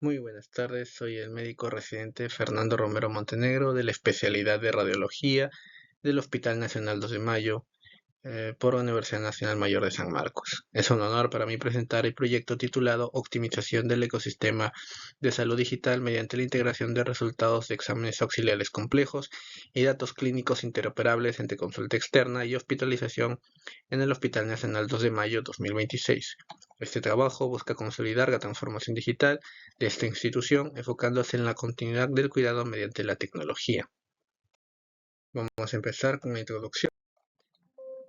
Muy buenas tardes, soy el médico residente Fernando Romero Montenegro de la especialidad de radiología del Hospital Nacional 2 de Mayo por la Universidad Nacional Mayor de San Marcos. Es un honor para mí presentar el proyecto titulado Optimización del ecosistema de salud digital mediante la integración de resultados de exámenes auxiliares complejos y datos clínicos interoperables entre consulta externa y hospitalización en el Hospital Nacional 2 de Mayo 2026. Este trabajo busca consolidar la transformación digital de esta institución, enfocándose en la continuidad del cuidado mediante la tecnología. Vamos a empezar con la introducción.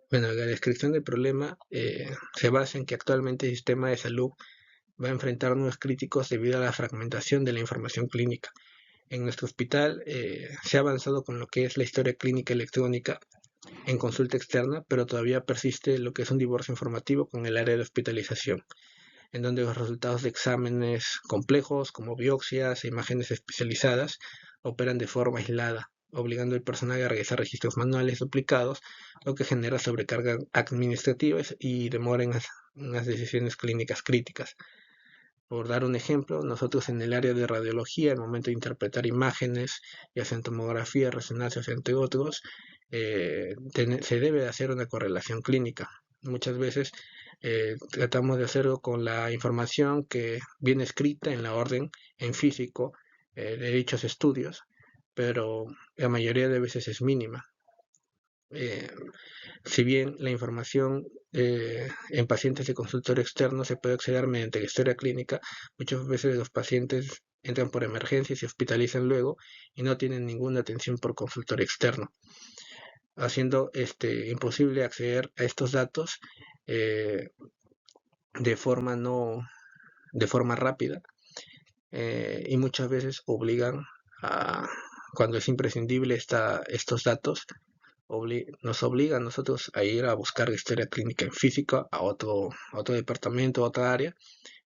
Bueno, la descripción del problema se basa en que actualmente el sistema de salud va a enfrentar nuevos críticos debido a la fragmentación de la información clínica. En nuestro hospital se ha avanzado con lo que es la historia clínica electrónica en consulta externa, pero todavía persiste lo que es un divorcio informativo con el área de hospitalización, en donde los resultados de exámenes complejos como biopsias e imágenes especializadas operan de forma aislada, obligando al personal a realizar registros manuales duplicados, lo que genera sobrecarga administrativa y demora en las decisiones clínicas críticas. Por dar un ejemplo, nosotros en el área de radiología, al momento de interpretar imágenes, ya sea en tomografía, resonancias, entre otros, se debe hacer una correlación clínica. Muchas veces tratamos de hacerlo con la información que viene escrita en la orden en físico de dichos estudios, pero la mayoría de veces es mínima. Eh, si bien la información en pacientes de consultorio externo se puede acceder mediante la historia clínica, muchas veces los pacientes entran por emergencia y se hospitalizan luego y no tienen ninguna atención por consultorio externo, haciendo imposible acceder a estos datos eh, de forma no de forma rápida y muchas veces obligan a, cuando es imprescindible estos datos, nos obliga a nosotros a ir a buscar historia clínica en física a otro departamento, a otra área,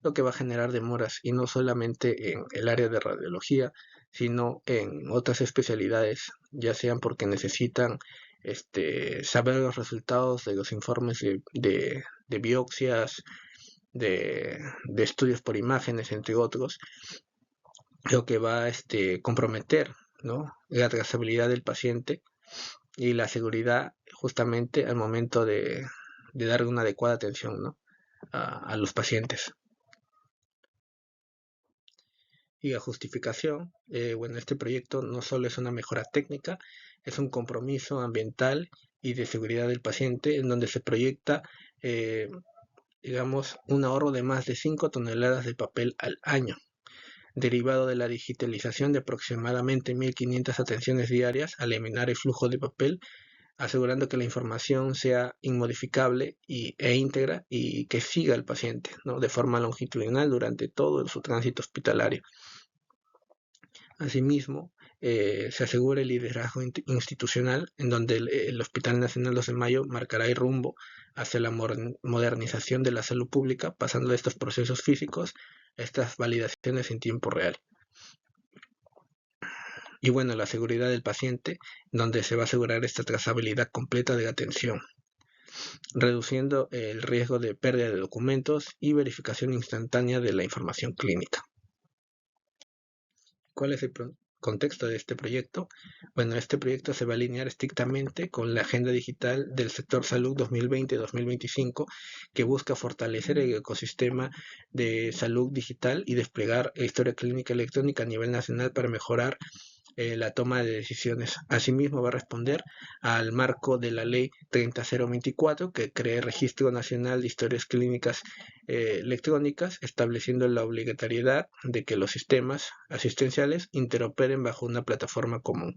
lo que va a generar demoras y no solamente en el área de radiología, sino en otras especialidades, ya sean porque necesitan saber los resultados de los informes de biopsias, de estudios por imágenes, entre otros, lo que va a comprometer, ¿no?, la trazabilidad del paciente y la seguridad justamente al momento de dar una adecuada atención, ¿no?, a los pacientes. Y la justificación, bueno, este proyecto no solo es una mejora técnica, es un compromiso ambiental y de seguridad del paciente en donde se proyecta, eh, digamos, un ahorro de más de 5 toneladas de papel al año, derivado de la digitalización de aproximadamente 1.500 atenciones diarias al eliminar el flujo de papel, asegurando que la información sea inmodificable e íntegra y que siga al paciente, ¿no?, de forma longitudinal durante todo su tránsito hospitalario. Asimismo, se asegura el liderazgo institucional en donde el Hospital Nacional 2 de Mayo marcará el rumbo hacia la modernización de la salud pública, pasando de estos procesos físicos a estas validaciones en tiempo real. Y bueno, la seguridad del paciente, donde se va a asegurar esta trazabilidad completa de la atención, reduciendo el riesgo de pérdida de documentos y verificación instantánea de la información clínica. ¿Cuál es el contexto de este proyecto? Bueno, este proyecto se va a alinear estrictamente con la Agenda Digital del Sector Salud 2020-2025, que busca fortalecer el ecosistema de salud digital y desplegar historia clínica electrónica a nivel nacional para mejorar la toma de decisiones. Asimismo, va a responder al marco de la Ley 30024, que crea el Registro Nacional de Historias Clínicas electrónicas, estableciendo la obligatoriedad de que los sistemas asistenciales interoperen bajo una plataforma común.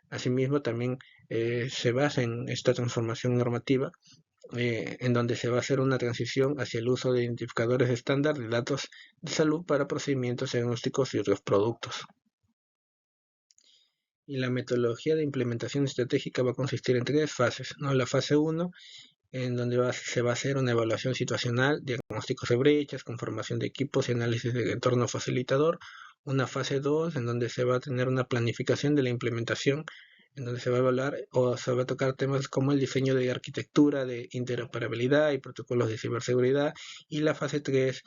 Asimismo, también se basa en esta transformación normativa en donde se va a hacer una transición hacia el uso de identificadores estándar de datos de salud para procedimientos diagnósticos y otros productos. Y la metodología de implementación estratégica va a consistir en 3 fases, ¿no? La fase 1, en donde se va a hacer una evaluación situacional, diagnósticos de brechas, conformación de equipos y análisis del entorno facilitador. Una fase 2, en donde se va a tener una planificación de la implementación, en donde se va a evaluar o se va a tocar temas como el diseño de arquitectura, de interoperabilidad y protocolos de ciberseguridad. Y la fase 3,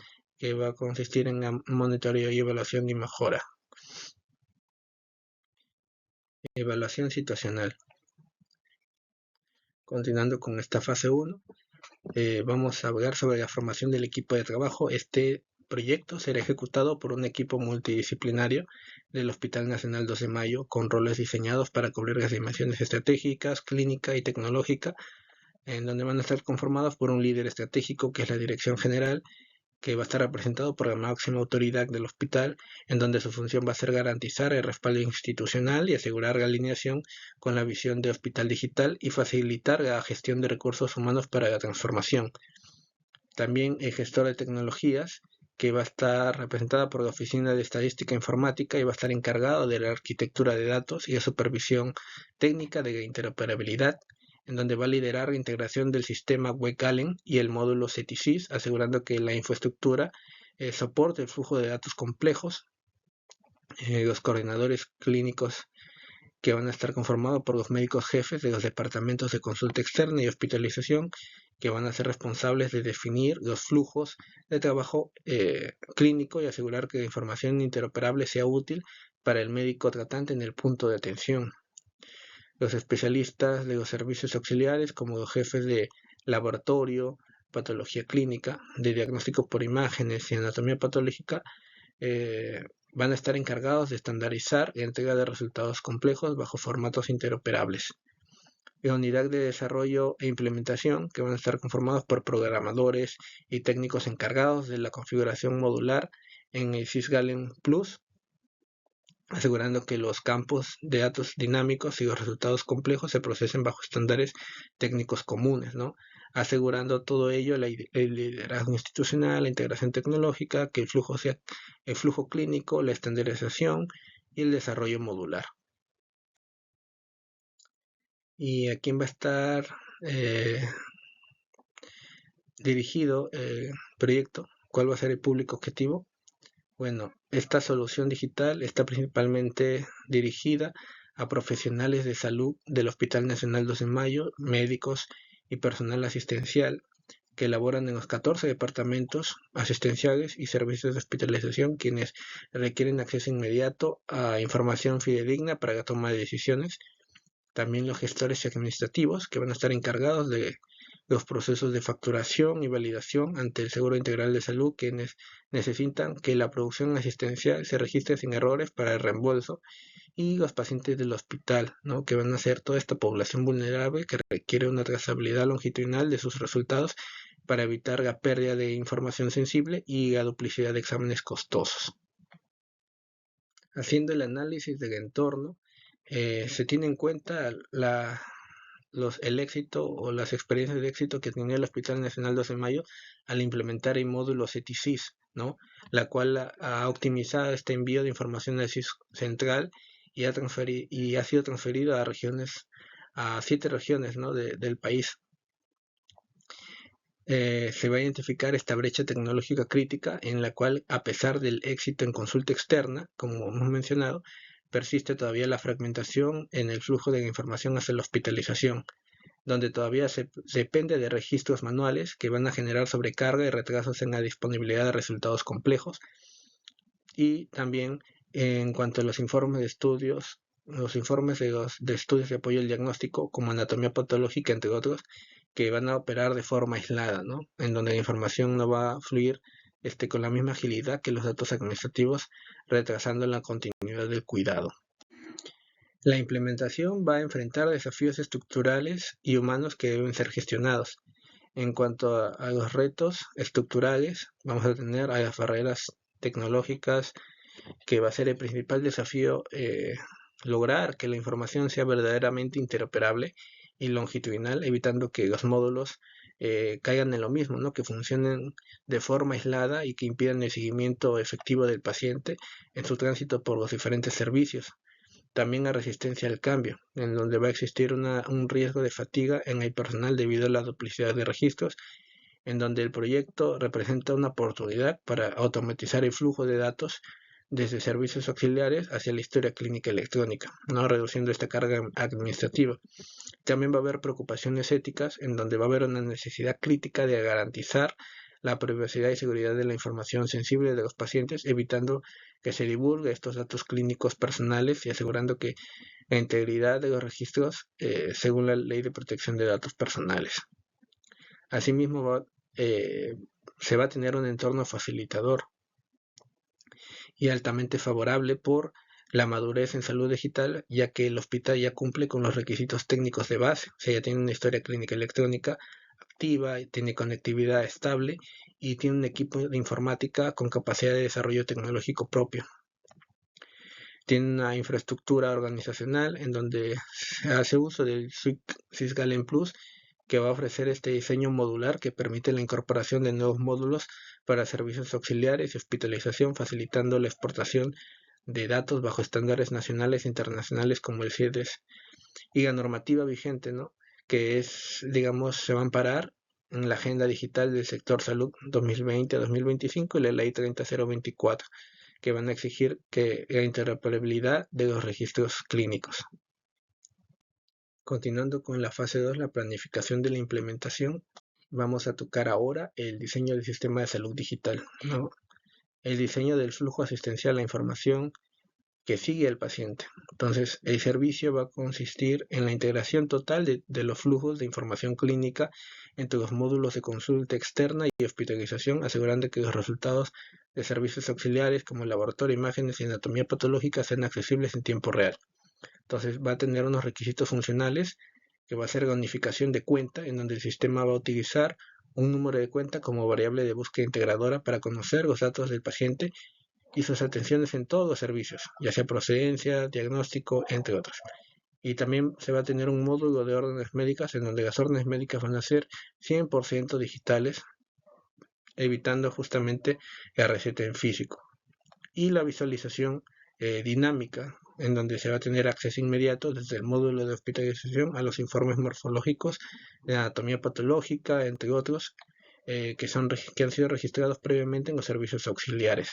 que va a consistir en la monitoreo y evaluación y mejora. Evaluación situacional. Continuando con esta fase 1, vamos a hablar sobre la formación del equipo de trabajo. Este proyecto será ejecutado por un equipo multidisciplinario del Hospital Nacional 2 de Mayo, con roles diseñados para cubrir las dimensiones estratégicas, clínica y tecnológica, en donde van a estar conformados por un líder estratégico, que es la dirección general, que va a estar representado por la máxima autoridad del hospital, en donde su función va a ser garantizar el respaldo institucional y asegurar la alineación con la visión de hospital digital y facilitar la gestión de recursos humanos para la transformación. También el gestor de tecnologías, que va a estar representada por la Oficina de Estadística Informática y va a estar encargado de la arquitectura de datos y la supervisión técnica de la interoperabilidad, en donde va a liderar la integración del sistema WCALEN y el módulo CETISYS, asegurando que la infraestructura soporte el flujo de datos complejos. Los coordinadores clínicos, que van a estar conformados por los médicos jefes de los departamentos de consulta externa y hospitalización, que van a ser responsables de definir los flujos de trabajo clínico y asegurar que la información interoperable sea útil para el médico tratante en el punto de atención. Los especialistas de los servicios auxiliares, como los jefes de laboratorio, patología clínica, de diagnóstico por imágenes y anatomía patológica, van a estar encargados de estandarizar la entrega de resultados complejos bajo formatos interoperables. La unidad de desarrollo e implementación, que van a estar conformados por programadores y técnicos encargados de la configuración modular en el Sysgalen Plus, asegurando que los campos de datos dinámicos y los resultados complejos se procesen bajo estándares técnicos comunes, ¿no? Asegurando todo ello el liderazgo institucional, la integración tecnológica, que el flujo sea el flujo clínico, la estandarización y el desarrollo modular. ¿Y a quién va a estar dirigido el proyecto? ¿Cuál va a ser el público objetivo? Bueno, esta solución digital está principalmente dirigida a profesionales de salud del Hospital Nacional 2 de Mayo, médicos y personal asistencial que laboran en los 14 departamentos asistenciales y servicios de hospitalización, quienes requieren acceso inmediato a información fidedigna para la toma de decisiones. También los gestores administrativos, que van a estar encargados de los procesos de facturación y validación ante el Seguro Integral de Salud, quienes necesitan que la producción asistencial se registre sin errores para el reembolso, y los pacientes del hospital, ¿no?, que van a ser toda esta población vulnerable que requiere una trazabilidad longitudinal de sus resultados para evitar la pérdida de información sensible y la duplicidad de exámenes costosos. Haciendo el análisis del entorno, se tiene en cuenta el éxito o las experiencias de éxito que tenía el Hospital Nacional 12 de Mayo al implementar el módulo CETISYS, ¿no?, la cual ha optimizado este envío de información al SIS central y ha sido transferido a 7 regiones, ¿no?, del país. Se va a identificar esta brecha tecnológica crítica en la cual, a pesar del éxito en consulta externa, como hemos mencionado, persiste todavía la fragmentación en el flujo de la información hacia la hospitalización, donde todavía se depende de registros manuales que van a generar sobrecarga y retrasos en la disponibilidad de resultados complejos. Y también en cuanto a los informes de estudios, los informes de estudios de apoyo al diagnóstico, como anatomía patológica, entre otros, que van a operar de forma aislada, ¿no?, en donde la información no va a fluir con la misma agilidad que los datos administrativos, retrasando la continuidad del cuidado. La implementación va a enfrentar desafíos estructurales y humanos que deben ser gestionados. En cuanto a los retos estructurales, vamos a tener a las barreras tecnológicas, que va a ser el principal desafío, lograr que la información sea verdaderamente interoperable y longitudinal, evitando que los módulos caigan en lo mismo, ¿no?, que funcionen de forma aislada y que impidan el seguimiento efectivo del paciente en su tránsito por los diferentes servicios. También a resistencia al cambio, en donde va a existir un riesgo de fatiga en el personal debido a la duplicidad de registros, en donde el proyecto representa una oportunidad para automatizar el flujo de datos desde servicios auxiliares hacia la historia clínica electrónica, ¿no?, reduciendo esta carga administrativa. También va a haber preocupaciones éticas, en donde va a haber una necesidad crítica de garantizar la privacidad y seguridad de la información sensible de los pacientes, evitando que se divulgue estos datos clínicos personales y asegurando que la integridad de los registros según la Ley de Protección de Datos Personales. Asimismo, se va a tener un entorno facilitador y altamente favorable por la madurez en salud digital, ya que el hospital ya cumple con los requisitos técnicos de base, o sea, ya tiene una historia clínica electrónica activa, tiene conectividad estable y tiene un equipo de informática con capacidad de desarrollo tecnológico propio. Tiene una infraestructura organizacional en donde se hace uso del suite Sysgalen Plus, que va a ofrecer este diseño modular que permite la incorporación de nuevos módulos para servicios auxiliares y hospitalización, facilitando la exportación de datos bajo estándares nacionales e internacionales como el CIEDES y la normativa vigente, ¿no? Que es, digamos, se va a amparar en la Agenda Digital del Sector Salud 2020-2025 y la Ley 30024, que van a exigir que la interoperabilidad de los registros clínicos. Continuando con la fase 2, la planificación de la implementación, vamos a tocar ahora el diseño del sistema de salud digital, ¿no? El diseño del flujo asistencial, la información que sigue al paciente. Entonces, el servicio va a consistir en la integración total de los flujos de información clínica entre los módulos de consulta externa y hospitalización, asegurando que los resultados de servicios auxiliares como laboratorio, imágenes y anatomía patológica sean accesibles en tiempo real. Entonces, va a tener unos requisitos funcionales que va a ser la unificación de cuenta, en donde el sistema va a utilizar un número de cuenta como variable de búsqueda integradora para conocer los datos del paciente y sus atenciones en todos los servicios, ya sea procedencia, diagnóstico, entre otros. Y también se va a tener un módulo de órdenes médicas en donde las órdenes médicas van a ser 100% digitales, evitando justamente la receta en físico. Y la visualización dinámica, en donde se va a tener acceso inmediato desde el módulo de hospitalización a los informes morfológicos de anatomía patológica, entre otros, que han sido registrados previamente en los servicios auxiliares.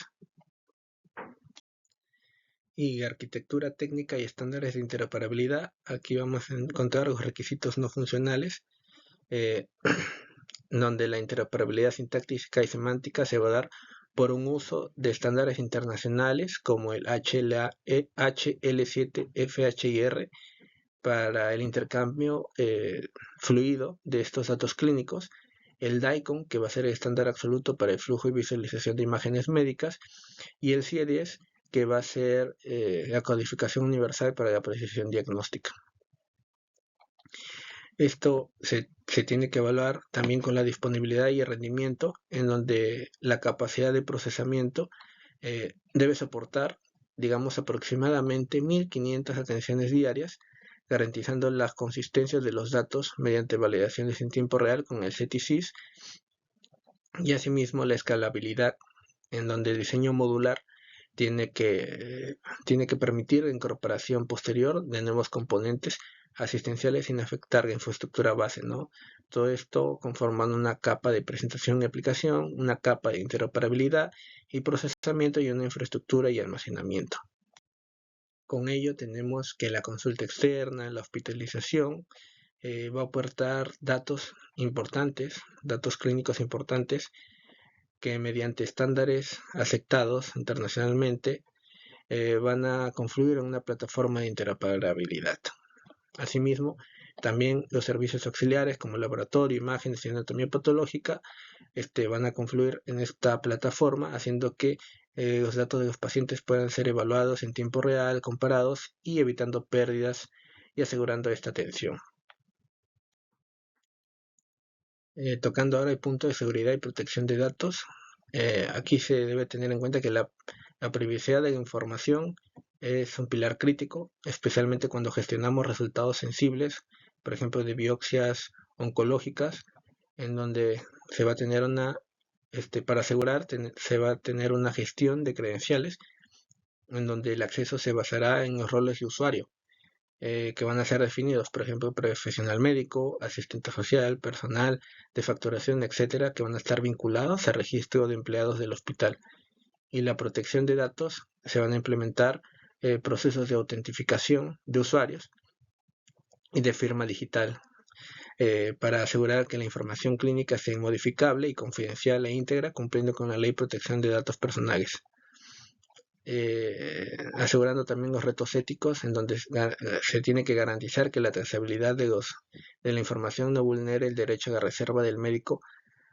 Y arquitectura técnica y estándares de interoperabilidad. Aquí vamos a encontrar los requisitos no funcionales, donde la interoperabilidad sintáctica y semántica se va a dar por un uso de estándares internacionales como el HL7FHIR para el intercambio fluido de estos datos clínicos, el DICOM, que va a ser el estándar absoluto para el flujo y visualización de imágenes médicas, y el CIEDES, que va a ser la codificación universal para la precisión diagnóstica. Esto se tiene que evaluar también con la disponibilidad y el rendimiento, en donde la capacidad de procesamiento debe soportar, digamos, aproximadamente 1500 atenciones diarias, garantizando la consistencia de los datos mediante validaciones en tiempo real con el CETISYS, y asimismo la escalabilidad, en donde el diseño modular tiene que permitir la incorporación posterior de nuevos componentes asistenciales sin afectar la infraestructura base, ¿no? Todo esto conformando una capa de presentación y aplicación, una capa de interoperabilidad y procesamiento y una infraestructura y almacenamiento. Con ello tenemos que la consulta externa, la hospitalización, va a aportar datos importantes, datos clínicos importantes, que mediante estándares aceptados internacionalmente van a confluir en una plataforma de interoperabilidad. Asimismo, también los servicios auxiliares como laboratorio, imágenes y anatomía patológica van a confluir en esta plataforma, haciendo que los datos de los pacientes puedan ser evaluados en tiempo real, comparados y evitando pérdidas y asegurando esta atención. Tocando ahora el punto de seguridad y protección de datos, aquí se debe tener en cuenta que la privacidad de la información es un pilar crítico, especialmente cuando gestionamos resultados sensibles, por ejemplo, de biopsias oncológicas, en donde se va a tener para asegurar, se va a tener una gestión de credenciales, en donde el acceso se basará en los roles de usuario, que van a ser definidos, por ejemplo, profesional médico, asistente social, personal de facturación, etcétera, que van a estar vinculados al registro de empleados del hospital. Y la protección de datos, se van a implementar procesos de autentificación de usuarios y de firma digital. para asegurar que la información clínica sea inmodificable y confidencial e íntegra, cumpliendo con la Ley de Protección de Datos Personales. Asegurando también los retos éticos en donde se tiene que garantizar que la trazabilidad de la información no vulnere el derecho de reserva del médico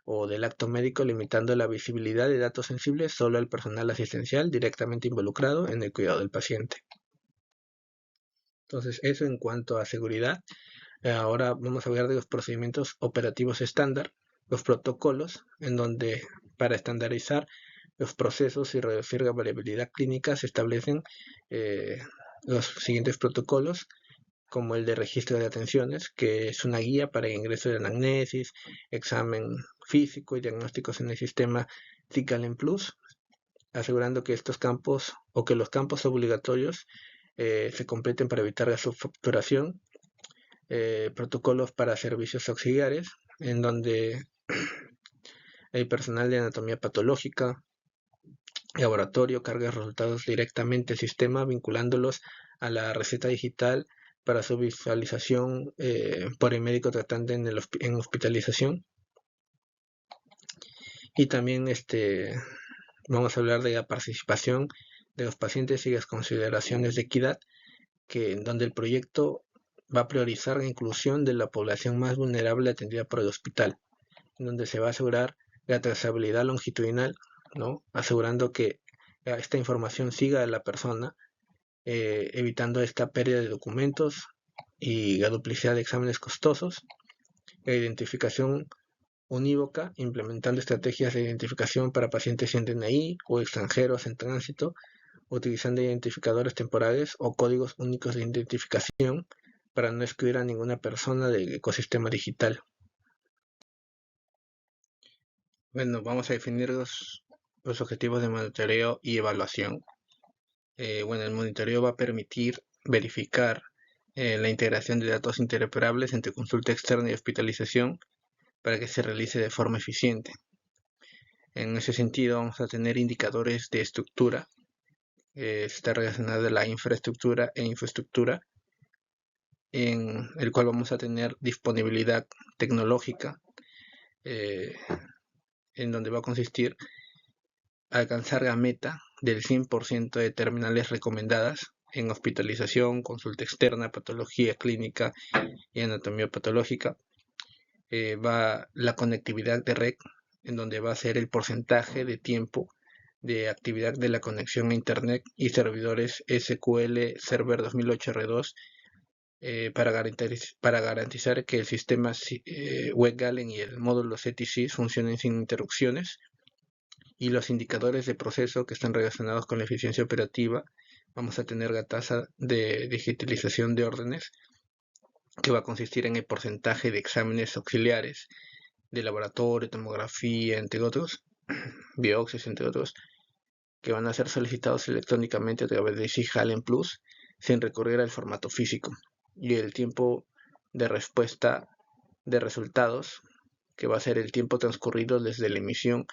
o del acto médico, limitando la visibilidad de datos sensibles solo al personal asistencial directamente involucrado en el cuidado del paciente. Entonces, eso en cuanto a seguridad. Ahora vamos a hablar de los procedimientos operativos estándar, los protocolos, en donde para estandarizar los procesos y reducir la variabilidad clínica se establecen los siguientes protocolos, como el de registro de atenciones, que es una guía para el ingreso de anamnesis, examen físico y diagnósticos en el sistema CICALEN Plus, asegurando que estos campos o que los campos obligatorios se completen para evitar la subfacturación. Protocolos para servicios auxiliares, en donde el personal de anatomía patológica, laboratorio carga resultados directamente al sistema, vinculándolos a la receta digital para su visualización por el médico tratante en hospitalización. Y también vamos a hablar de la participación de los pacientes y las consideraciones de equidad, en donde el proyecto va a priorizar la inclusión de la población más vulnerable atendida por el hospital, en donde se va a asegurar la trazabilidad longitudinal, ¿no? Asegurando que esta información siga a la persona, evitando esta pérdida de documentos y la duplicidad de exámenes costosos, la identificación unívoca, implementando estrategias de identificación para pacientes sin DNI o extranjeros en tránsito, utilizando identificadores temporales o códigos únicos de identificación para no excluir a ninguna persona del ecosistema digital. Bueno, vamos a definir los objetivos de monitoreo y evaluación. Bueno, el monitoreo va a permitir verificar la integración de datos interoperables entre consulta externa y hospitalización para que se realice de forma eficiente. En ese sentido, vamos a tener indicadores de estructura. Está relacionada la infraestructura e infraestructura, en el cual vamos a tener disponibilidad tecnológica, en donde va a consistir alcanzar la meta del 100% de terminales recomendadas en hospitalización, consulta externa, patología clínica y anatomía patológica. Va la conectividad de red, en donde va a ser el porcentaje de tiempo de actividad de la conexión a Internet y servidores SQL Server 2008 R2 para garantizar que el sistema WebGalen y el módulo CTC funcionen sin interrupciones. Y los indicadores de proceso que están relacionados con la eficiencia operativa, vamos a tener la tasa de digitalización de órdenes, que va a consistir en el porcentaje de exámenes auxiliares de laboratorio, tomografía, entre otros, biopsias, entre otros, que van a ser solicitados electrónicamente a través de CICALEN Plus sin recurrir al formato físico. Y el tiempo de respuesta de resultados, que va a ser el tiempo transcurrido desde la emisión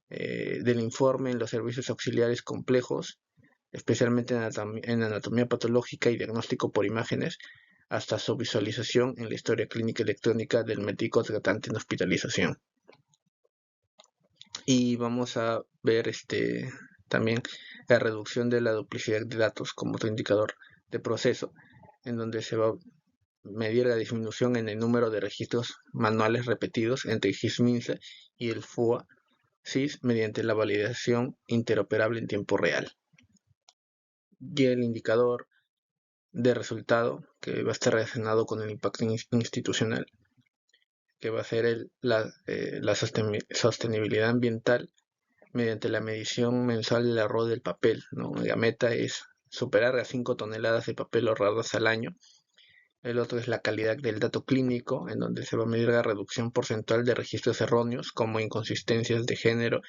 del informe en los servicios auxiliares complejos, especialmente en anatomía patológica y diagnóstico por imágenes, hasta su visualización en la historia clínica electrónica del médico tratante en hospitalización. Y vamos a ver también la reducción de la duplicidad de datos como otro indicador de proceso, en donde se va a medir la disminución en el número de registros manuales repetidos entre el GIS-MINSA y el FUA SIS mediante la validación interoperable en tiempo real. Y el indicador de resultado, que va a estar relacionado con el impacto institucional, que va a ser la sostenibilidad ambiental mediante la medición mensual del ahorro del papel, ¿no? La meta es superar las 5 toneladas de papel ahorradas al año. El otro es la calidad del dato clínico, en donde se va a medir la reducción porcentual de registros erróneos como inconsistencias de género,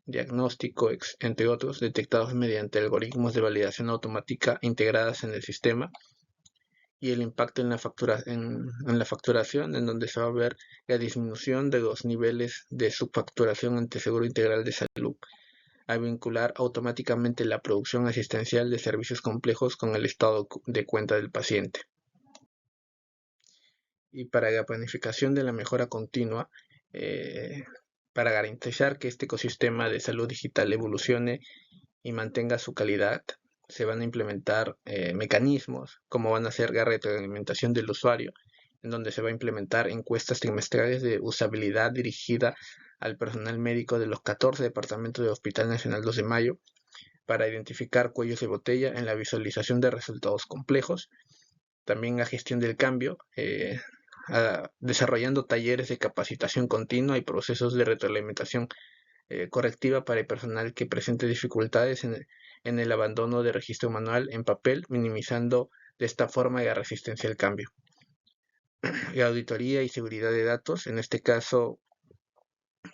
diagnóstico, entre otros, detectados mediante algoritmos de validación automática integradas en el sistema. Y el impacto en la facturación, en donde se va a ver la disminución de los niveles de subfacturación ante Seguro Integral de Salud, al vincular automáticamente la producción asistencial de servicios complejos con el estado de cuenta del paciente. y para la planificación de la mejora continua, para garantizar que este ecosistema de salud digital evolucione y mantenga su calidad, se van a implementar mecanismos como van a ser la retroalimentación del usuario, en donde se va a implementar encuestas trimestrales de usabilidad dirigida al personal médico de los 14 departamentos del Hospital Nacional 2 de Mayo para identificar cuellos de botella en la visualización de resultados complejos, también la gestión del cambio, desarrollando talleres de capacitación continua y procesos de retroalimentación correctiva para el personal que presente dificultades en el abandono de registro manual en papel, minimizando de esta forma la resistencia al cambio. La auditoría y seguridad de datos, en este caso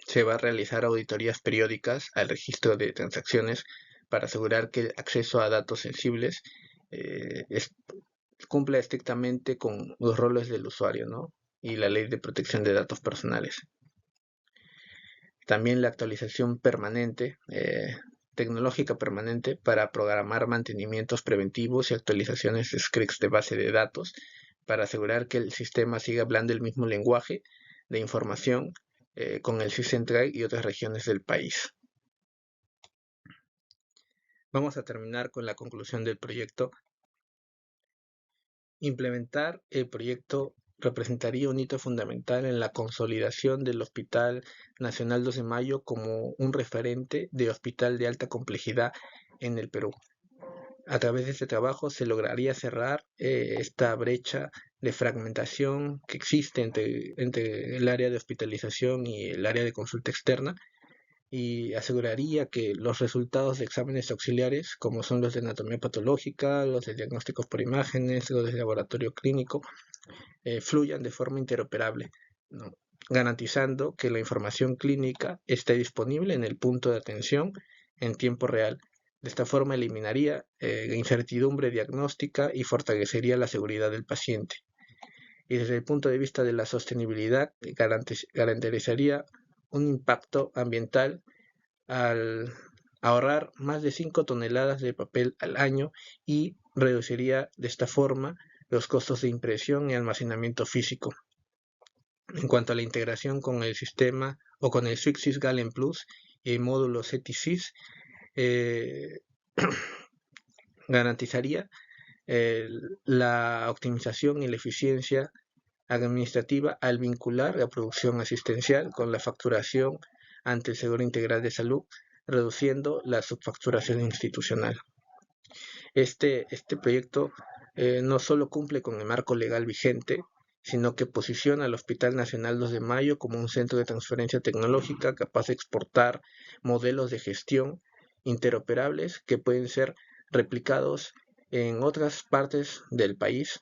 se va a realizar auditorías periódicas al registro de transacciones para asegurar que el acceso a datos sensibles cumpla estrictamente con los roles del usuario, ¿no? Y la ley de protección de datos personales. También la actualización permanente, tecnológica permanente para programar mantenimientos preventivos y actualizaciones de scripts de base de datos para asegurar que el sistema siga hablando el mismo lenguaje de información con el SIS Central y otras regiones del país. Vamos a terminar con la conclusión del proyecto. Implementar el proyecto representaría un hito fundamental en la consolidación del Hospital Nacional 2 de Mayo como un referente de hospital de alta complejidad en el Perú. A través de este trabajo se lograría cerrar esta brecha de fragmentación que existe entre el área de hospitalización y el área de consulta externa, y aseguraría que los resultados de exámenes auxiliares, como son los de anatomía patológica, los de diagnósticos por imágenes, los de laboratorio clínico, fluyan de forma interoperable, ¿no? Garantizando que la información clínica esté disponible en el punto de atención en tiempo real. De esta forma eliminaría la incertidumbre diagnóstica y fortalecería la seguridad del paciente. Y desde el punto de vista de la sostenibilidad, garantizaría un impacto ambiental al ahorrar más de 5 toneladas de papel al año y reduciría de esta forma los costos de impresión y almacenamiento físico. En cuanto a la integración con el sistema o con el SwixSys Galen Plus y el módulo CETISYS, garantizaría la optimización y la eficiencia administrativa al vincular la producción asistencial con la facturación ante el Seguro Integral de Salud, reduciendo la subfacturación institucional. Este proyecto no solo cumple con el marco legal vigente, sino que posiciona al Hospital Nacional 2 de Mayo como un centro de transferencia tecnológica capaz de exportar modelos de gestión interoperables que pueden ser replicados en otras partes del país.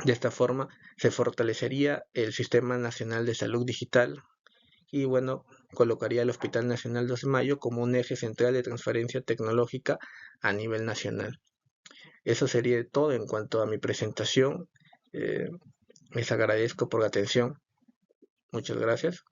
De esta forma se fortalecería el Sistema Nacional de Salud Digital y, bueno, colocaría al Hospital Nacional 2 de Mayo como un eje central de transferencia tecnológica a nivel nacional. Eso sería todo en cuanto a mi presentación. Les agradezco por la atención. Muchas gracias.